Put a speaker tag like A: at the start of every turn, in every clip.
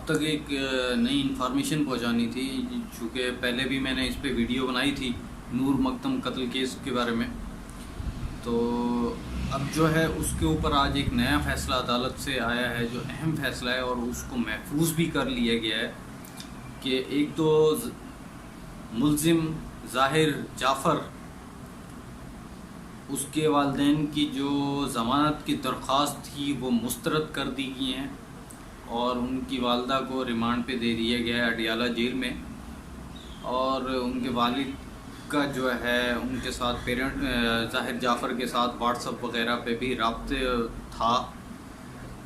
A: اب تک ایک نئی انفارمیشن پہنچانی تھی، چونکہ پہلے بھی میں نے اس پہ ویڈیو بنائی تھی نور مقدم قتل کیس کے بارے میں. تو اب جو ہے اس کے اوپر آج ایک نیا فیصلہ عدالت سے آیا ہے جو اہم فیصلہ ہے، اور اس کو محفوظ بھی کر لیا گیا ہے کہ ایک تو ملزم ظاہر جعفر، اس کے والدین کی جو ضمانت کی درخواست تھی وہ مسترد کر دی گئی ہیں، اور ان کی والدہ کو ریمانڈ پہ دے دیا گیا ہے اڈیالہ جیل میں. اور ان کے والد کا جو ہے ان کے ساتھ ظاہر جعفر کے ساتھ واٹس ایپ وغیرہ پہ بھی رابطے تھا.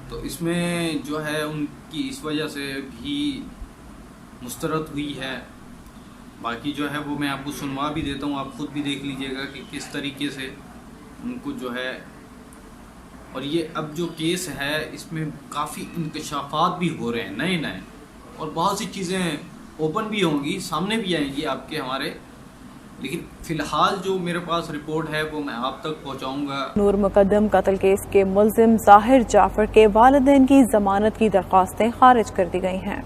A: تو اس میں جو ہے ان کی اس وجہ سے بھی مسترد ہوئی ہے. باقی جو ہے وہ میں آپ کو سنوا بھی دیتا ہوں، آپ خود بھی دیکھ لیجئے گا کہ کس طریقے سے ان کو جو ہے. اور یہ اب جو کیس ہے اس میں کافی انکشافات بھی ہو رہے ہیں نئے، اور بہت سی چیزیں اوپن بھی ہوں گی، سامنے بھی آئیں گی آپ کے ہمارے. لیکن فی الحال جو میرے پاس رپورٹ ہے وہ میں آپ تک پہنچاؤں گا.
B: نور مقدم قتل کیس کے ملزم ظاہر جعفر کے والدین کی ضمانت کی درخواستیں خارج کر دی گئی ہیں.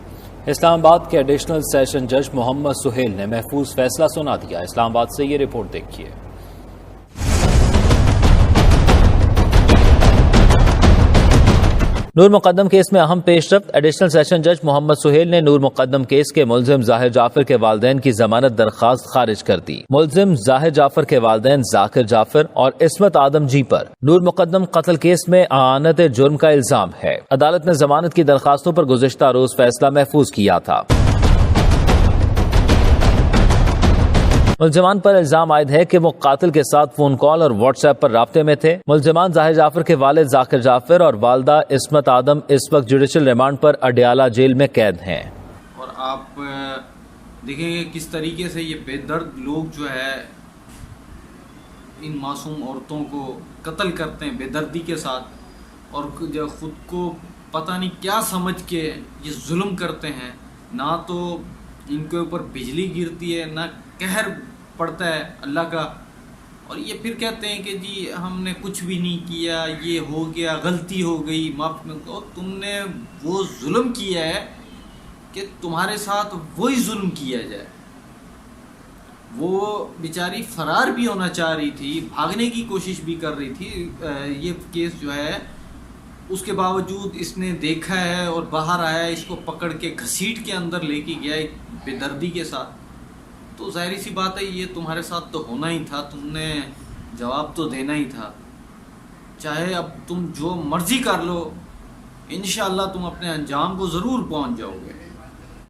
C: اسلام آباد کے ایڈیشنل سیشن جج محمد سہیل نے محفوظ فیصلہ سنا دیا. اسلام آباد سے یہ رپورٹ دیکھیے. نور مقدم کیس میں اہم پیش رفت. ایڈیشنل سیشن جج محمد سہیل نے نور مقدم کیس کے ملزم ظاہر جعفر کے والدین کی ضمانت درخواست خارج کر دی. ملزم ظاہر جعفر کے والدین ذاکر جعفر اور عصمت آدم جی پر نور مقدم قتل کیس میں اعانت جرم کا الزام ہے. عدالت نے ضمانت کی درخواستوں پر گزشتہ روز فیصلہ محفوظ کیا تھا. ملزمان پر الزام عائد ہے کہ وہ قاتل کے ساتھ فون کال اور واٹس ایپ پر رابطے میں تھے. ملزمان ظاہر جعفر کے والد ذاکر جعفر اور والدہ عصمت آدم اس وقت جوڈیشل ریمانڈ پر اڈیالہ جیل میں قید ہیں.
A: اور آپ دیکھیں گے کس طریقے سے یہ بے درد لوگ جو ہے ان معصوم عورتوں کو قتل کرتے ہیں بے دردی کے ساتھ، اور جو خود کو پتہ نہیں کیا سمجھ کے یہ ظلم کرتے ہیں. نہ تو ان کے اوپر بجلی گرتی ہے، نہ قہر پڑتا ہے اللہ کا، اور یہ پھر کہتے ہیں کہ جی ہم نے کچھ بھی نہیں کیا، یہ ہو گیا، غلطی ہو گئی، معاف کرو. تم نے وہ ظلم کیا ہے کہ تمہارے ساتھ وہی ظلم کیا جائے. وہ بیچاری فرار بھی ہونا چاہ رہی تھی، بھاگنے کی کوشش بھی کر رہی تھی. یہ کیس جو ہے اس کے باوجود اس نے دیکھا ہے اور باہر آیا، اس کو پکڑ کے گھسیٹ کے اندر لے کے گیا بے دردی کے ساتھ. تو ظاہری سی بات ہے یہ تمہارے ساتھ تو ہونا ہی تھا، تم نے جواب تو دینا ہی تھا. چاہے اب تم جو مرضی کر لو، انشاءاللہ تم اپنے انجام کو ضرور پہنچ جاؤ گے.